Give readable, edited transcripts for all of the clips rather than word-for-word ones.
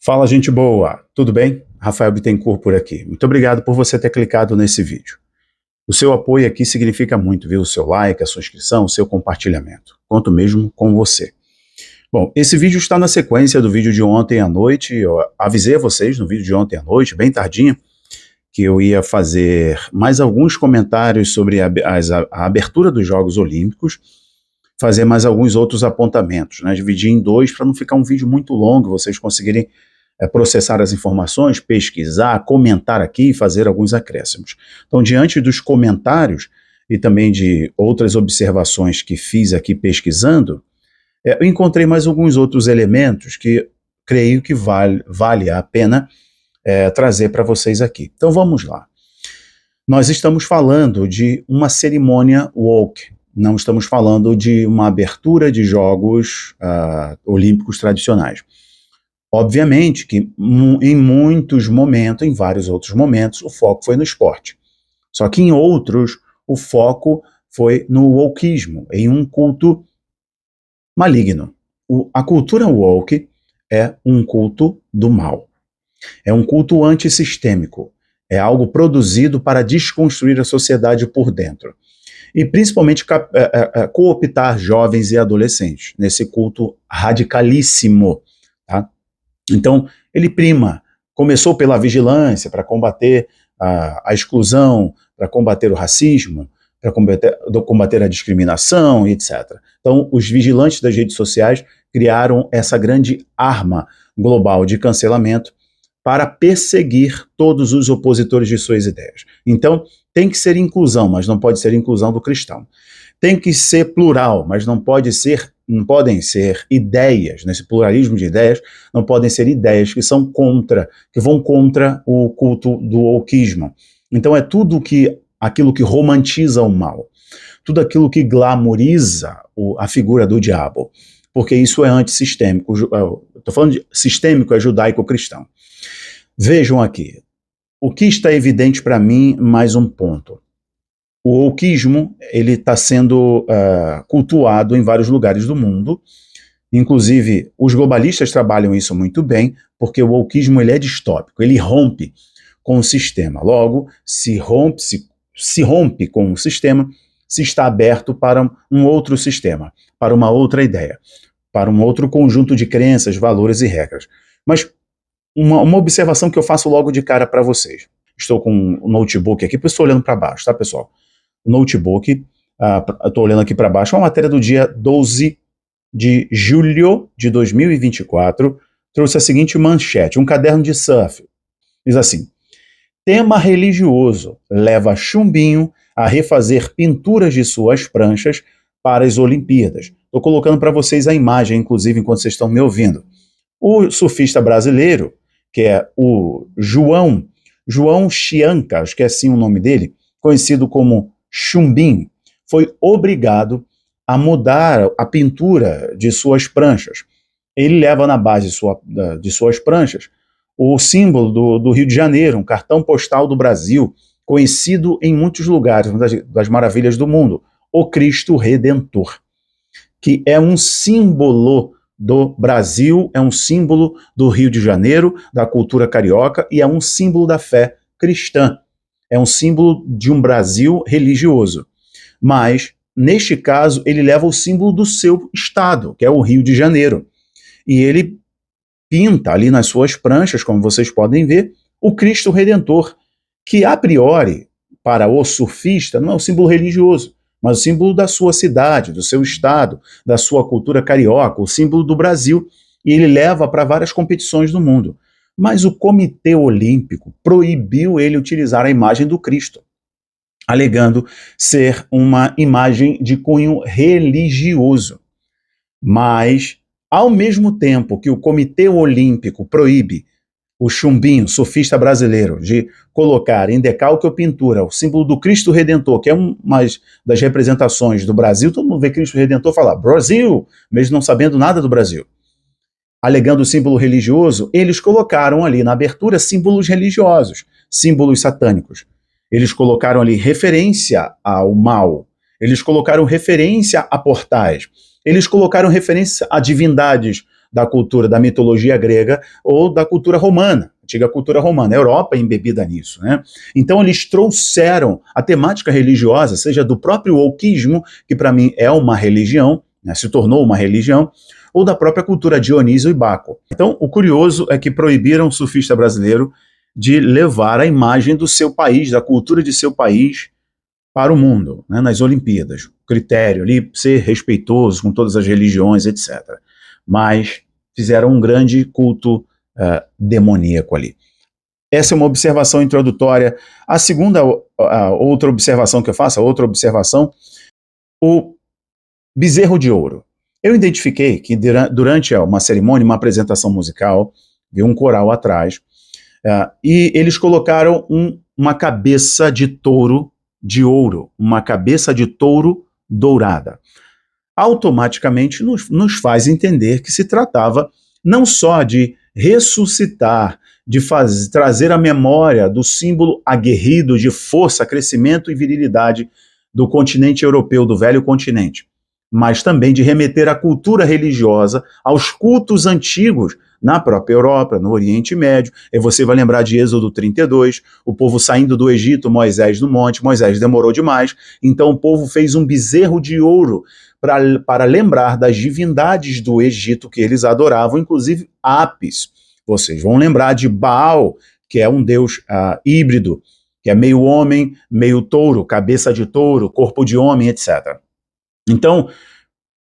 Fala, gente boa! Tudo bem? Rafael Bittencourt por aqui. Muito obrigado por você ter clicado nesse vídeo. O seu apoio aqui significa muito, viu? O seu like, a sua inscrição, o seu compartilhamento. Conto mesmo com você. Bom, esse vídeo está na sequência do vídeo de ontem à noite. Eu avisei a vocês no vídeo de ontem à noite, bem tardinho, que eu ia fazer mais alguns comentários sobre a abertura dos Jogos Olímpicos, fazer mais alguns outros apontamentos, né? Dividir em dois para não ficar um vídeo muito longo, vocês conseguirem processar as informações, pesquisar, comentar aqui e fazer alguns acréscimos. Então, diante dos comentários e também de outras observações que fiz aqui pesquisando, eu encontrei mais alguns outros elementos que creio que vale a pena trazer para vocês aqui. Então vamos lá. Nós estamos falando de uma cerimônia woke, não estamos falando de uma abertura de Jogos Olímpicos tradicionais. Obviamente que em muitos momentos, em vários outros momentos, o foco foi no esporte. Só que em outros, o foco foi no wokeismo, em um culto maligno. A cultura woke é um culto do mal. É um culto antissistêmico. É algo produzido para desconstruir a sociedade por dentro. E principalmente cooptar jovens e adolescentes nesse culto radicalíssimo, tá? Então, ele começou pela vigilância para combater a exclusão, para combater o racismo, para combater a discriminação, etc. Então, os vigilantes das redes sociais criaram essa grande arma global de cancelamento para perseguir todos os opositores de suas ideias. Então, tem que ser inclusão, mas não pode ser inclusão do cristão. Tem que ser plural, mas não podem ser ideias, nesse pluralismo de ideias, não podem ser ideias que vão contra o culto do wokeismo. Então é tudo aquilo que romantiza o mal, tudo aquilo que glamoriza a figura do diabo, porque isso é antissistêmico. Estou falando de sistêmico, é judaico-cristão. Vejam aqui, o que está evidente para mim, mais um ponto. O wokeismo, ele está sendo cultuado em vários lugares do mundo, inclusive os globalistas trabalham isso muito bem, porque o wokeismo ele é distópico, ele rompe com o sistema. Logo, se rompe com o sistema, se está aberto para um outro sistema, para uma outra ideia, para um outro conjunto de crenças, valores e regras. Mas uma observação que eu faço logo de cara para vocês. Estou com o notebook aqui, estou olhando para baixo, tá, pessoal? O notebook, estou olhando aqui para baixo, uma matéria do dia 12 de julho de 2024, trouxe a seguinte manchete, um caderno de surf. Diz assim: tema religioso leva Chumbinho a refazer pinturas de suas pranchas para as Olimpíadas. Estou colocando para vocês a imagem, inclusive, enquanto vocês estão me ouvindo. O surfista brasileiro, que é o João Chianca, acho que é assim o nome dele, conhecido como Chumbinho, foi obrigado a mudar a pintura de suas pranchas. Ele leva na base de suas pranchas o símbolo do Rio de Janeiro, um cartão postal do Brasil, conhecido em muitos lugares, uma das maravilhas do mundo, o Cristo Redentor, que é um símbolo do Brasil, é um símbolo do Rio de Janeiro, da cultura carioca, e é um símbolo da fé cristã. É um símbolo de um Brasil religioso. Mas, neste caso, ele leva o símbolo do seu estado, que é o Rio de Janeiro. E ele pinta ali nas suas pranchas, como vocês podem ver, o Cristo Redentor, que a priori, para o surfista, não é um símbolo religioso, mas o símbolo da sua cidade, do seu estado, da sua cultura carioca, o símbolo do Brasil, e ele leva para várias competições do mundo. Mas o Comitê Olímpico proibiu ele utilizar a imagem do Cristo, alegando ser uma imagem de cunho religioso. Mas, ao mesmo tempo que o Comitê Olímpico proíbe o Chumbinho, surfista brasileiro, de colocar em decalque ou pintura o símbolo do Cristo Redentor, que é uma das representações do Brasil, todo mundo vê Cristo Redentor e fala Brasil, mesmo não sabendo nada do Brasil. Alegando o símbolo religioso, eles colocaram ali na abertura símbolos religiosos, símbolos satânicos. Eles colocaram ali referência ao mal, eles colocaram referência a portais, eles colocaram referência a divindades da cultura da mitologia grega ou da cultura romana, antiga cultura romana. A Europa é embebida nisso, né? Então eles trouxeram a temática religiosa, seja do próprio wokismo, que para mim é uma religião, né, se tornou uma religião, ou da própria cultura Dionísio e Baco. Então, o curioso é que proibiram o surfista brasileiro de levar a imagem do seu país, da cultura de seu país, para o mundo, né, nas Olimpíadas. O critério ali, ser respeitoso com todas as religiões, etc. Mas fizeram um grande culto demoníaco ali. Essa é uma observação introdutória. A segunda, outra observação que eu faço, o bezerro de ouro. Eu identifiquei que durante uma cerimônia, uma apresentação musical, vi um coral atrás, e eles colocaram uma cabeça de touro de ouro, uma cabeça de touro dourada. Automaticamente nos faz entender que se tratava não só de ressuscitar, de trazer a memória do símbolo aguerrido de força, crescimento e virilidade do continente europeu, do velho continente, mas também de remeter à cultura religiosa, aos cultos antigos na própria Europa, no Oriente Médio. E você vai lembrar de Êxodo 32, o povo saindo do Egito, Moisés no monte, Moisés demorou demais, então o povo fez um bezerro de ouro para lembrar das divindades do Egito que eles adoravam, inclusive Apis. Vocês vão lembrar de Baal, que é um deus híbrido, que é meio homem, meio touro, cabeça de touro, corpo de homem, etc. Então,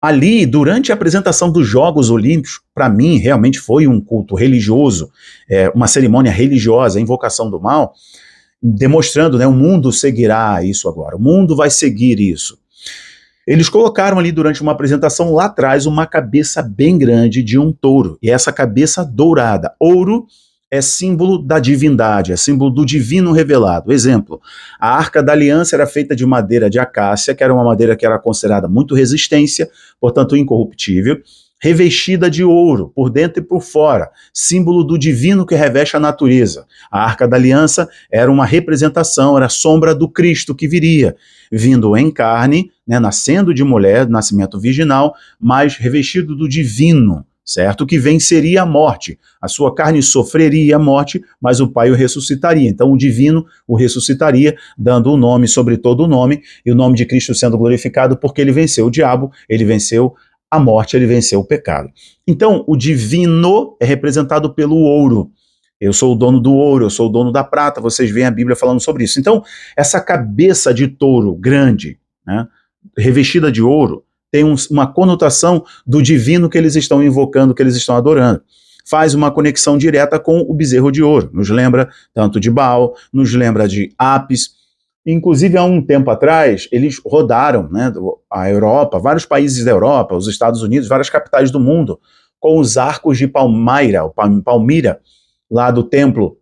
ali, durante a apresentação dos Jogos Olímpicos, para mim, realmente foi um culto religioso, uma cerimônia religiosa, a invocação do mal, demonstrando, né, o mundo seguirá isso agora, o mundo vai seguir isso. Eles colocaram ali, durante uma apresentação lá atrás, uma cabeça bem grande de um touro, e essa cabeça dourada. Ouro é símbolo da divindade, é símbolo do divino revelado. Exemplo, a Arca da Aliança era feita de madeira de acácia, que era uma madeira que era considerada muito resistência, portanto incorruptível, revestida de ouro, por dentro e por fora, símbolo do divino que reveste a natureza. A Arca da Aliança era uma representação, era a sombra do Cristo que viria, vindo em carne, né, nascendo de mulher, nascimento virginal, mas revestido do divino, certo? Que venceria a morte. A sua carne sofreria a morte, mas o Pai o ressuscitaria. Então o divino o ressuscitaria, dando o nome sobre todo o nome, e o nome de Cristo sendo glorificado, porque ele venceu o diabo, ele venceu a morte, ele venceu o pecado. Então o divino é representado pelo ouro. Eu sou o dono do ouro, eu sou o dono da prata, vocês veem a Bíblia falando sobre isso. Então, essa cabeça de touro grande, né, revestida de ouro, tem uma conotação do divino que eles estão invocando, que eles estão adorando. Faz uma conexão direta com o bezerro de ouro. Nos lembra tanto de Baal, nos lembra de Apis. Inclusive, há um tempo atrás, eles rodaram, né, a Europa, vários países da Europa, os Estados Unidos, várias capitais do mundo, com os arcos de Palmira, lá do templo,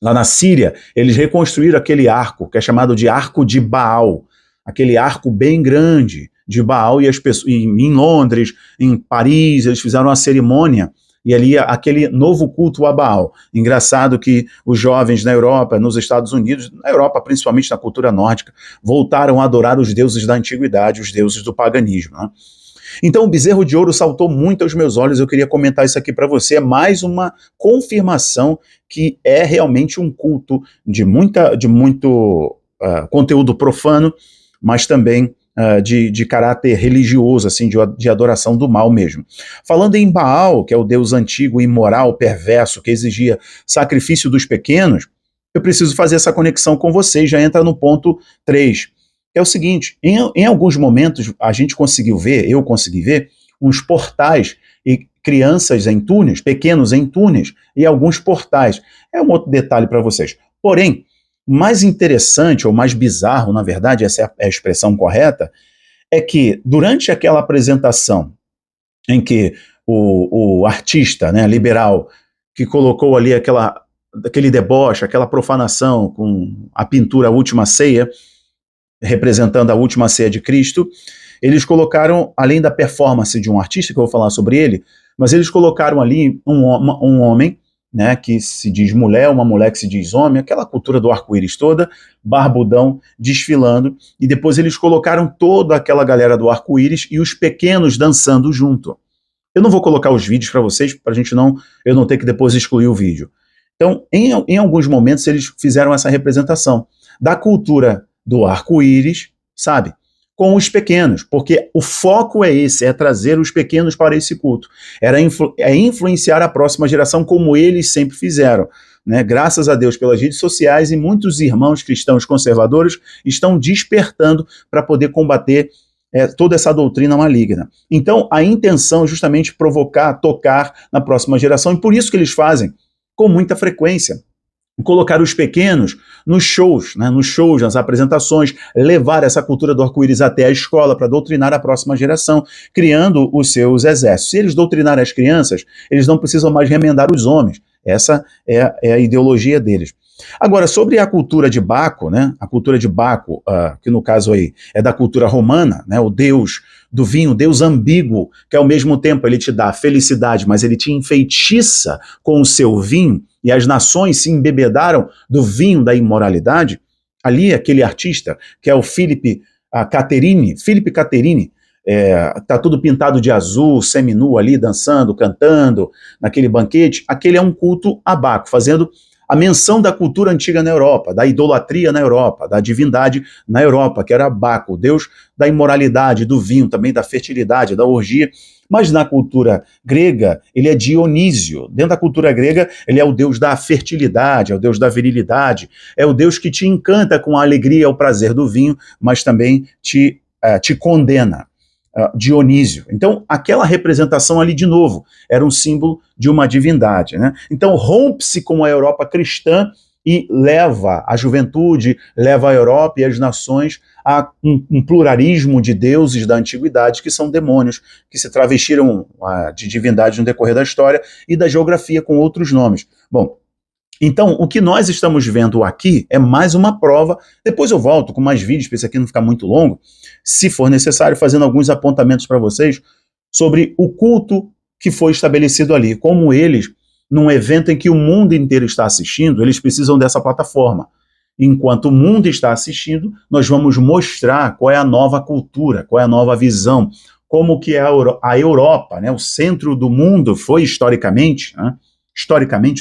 lá na Síria. Eles reconstruíram aquele arco, que é chamado de Arco de Baal, aquele arco bem grande de Baal, e as pessoas, em Londres, em Paris, eles fizeram uma cerimônia, e ali aquele novo culto a Baal. Engraçado que os jovens na Europa, nos Estados Unidos, na Europa, principalmente na cultura nórdica, voltaram a adorar os deuses da antiguidade, os deuses do paganismo, né? Então o bezerro de ouro saltou muito aos meus olhos, eu queria comentar isso aqui para você, é mais uma confirmação que é realmente um culto de muito conteúdo profano, mas também de caráter religioso, assim, de adoração do mal mesmo. Falando em Baal, que é o deus antigo, imoral, perverso, que exigia sacrifício dos pequenos, eu preciso fazer essa conexão com vocês, já entra no ponto 3. É o seguinte, em alguns momentos a gente conseguiu ver, eu consegui ver, uns portais e crianças em túneis, pequenos em túneis, e alguns portais. É um outro detalhe para vocês. Porém, mais interessante, ou mais bizarro, na verdade, essa é a expressão correta, é que durante aquela apresentação em que o artista, né, liberal, que colocou ali aquele deboche, aquela profanação com a pintura A Última Ceia, representando a última ceia de Cristo, eles colocaram, além da performance de um artista, que eu vou falar sobre ele, mas eles colocaram ali um homem, né, que se diz mulher, uma mulher que se diz homem, aquela cultura do arco-íris toda, barbudão, desfilando, e depois eles colocaram toda aquela galera do arco-íris e os pequenos dançando junto. Eu não vou colocar os vídeos para vocês, para eu não ter que depois excluir o vídeo. Então, em alguns momentos, eles fizeram essa representação da cultura do arco-íris, sabe? Com os pequenos, porque o foco é esse, é trazer os pequenos para esse culto. É influenciar a próxima geração como eles sempre fizeram. Né? Graças a Deus pelas redes sociais e muitos irmãos cristãos conservadores estão despertando para poder combater toda essa doutrina maligna. Então, a intenção é justamente provocar, tocar na próxima geração, e por isso que eles fazem com muita frequência. Colocar os pequenos nos shows, né, nas apresentações, levar essa cultura do arco-íris até a escola para doutrinar a próxima geração, criando os seus exércitos. Se eles doutrinarem as crianças, eles não precisam mais remendar os homens. Essa é a ideologia deles. Agora, sobre a cultura de Baco, né, a cultura de Baco, que no caso aí é da cultura romana, né, o deus do vinho, o deus ambíguo, que ao mesmo tempo ele te dá felicidade, mas ele te enfeitiça com o seu vinho, e as nações se embebedaram do vinho da imoralidade. Ali, aquele artista, que é o Philippe Catterini, tá tudo pintado de azul, seminu ali, dançando, cantando, naquele banquete. Aquele é um culto a Baco, fazendo a menção da cultura antiga na Europa, da idolatria na Europa, da divindade na Europa, que era Baco, o deus da imoralidade, do vinho, também da fertilidade, da orgia. Mas na cultura grega, ele é Dionísio. Dentro da cultura grega, ele é o deus da fertilidade, é o deus da virilidade, é o deus que te encanta com a alegria e o prazer do vinho, mas também te condena. Dionísio. Então, aquela representação ali, de novo, era um símbolo de uma divindade. Né? Então, rompe-se com a Europa cristã e leva a juventude, leva a Europa e as nações a um pluralismo de deuses da antiguidade, que são demônios, que se travestiram de divindade no decorrer da história e da geografia com outros nomes. Bom, então, o que nós estamos vendo aqui é mais uma prova. Depois eu volto com mais vídeos, para isso aqui não ficar muito longo, se for necessário, fazendo alguns apontamentos para vocês sobre o culto que foi estabelecido ali, como eles, num evento em que o mundo inteiro está assistindo, eles precisam dessa plataforma. Enquanto o mundo está assistindo, nós vamos mostrar qual é a nova cultura, qual é a nova visão, como que a Europa, né, o centro do mundo foi historicamente, né,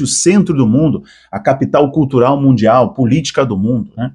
o centro do mundo, a capital cultural mundial, política do mundo, né?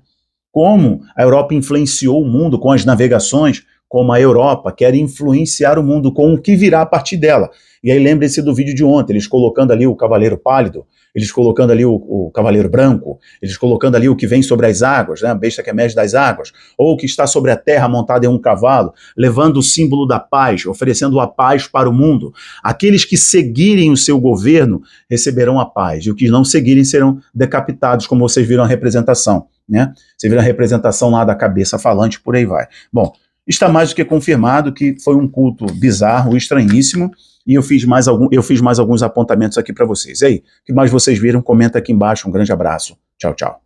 Como a Europa influenciou o mundo com as navegações, como a Europa quer influenciar o mundo com o que virá a partir dela. E aí lembre-se do vídeo de ontem, eles colocando ali o cavaleiro pálido, eles colocando ali o cavaleiro branco, eles colocando ali o que vem sobre as águas, né, a besta que emerge das águas, ou o que está sobre a terra montado em um cavalo, levando o símbolo da paz, oferecendo a paz para o mundo. Aqueles que seguirem o seu governo receberão a paz, e os que não seguirem serão decapitados, como vocês viram a representação. Né? Vocês viram a representação lá da cabeça falante, por aí vai. Bom, está mais do que confirmado que foi um culto bizarro, estranhíssimo, e eu fiz mais alguns apontamentos aqui para vocês. E aí, o que mais vocês viram? Comenta aqui embaixo. Um grande abraço. Tchau, tchau.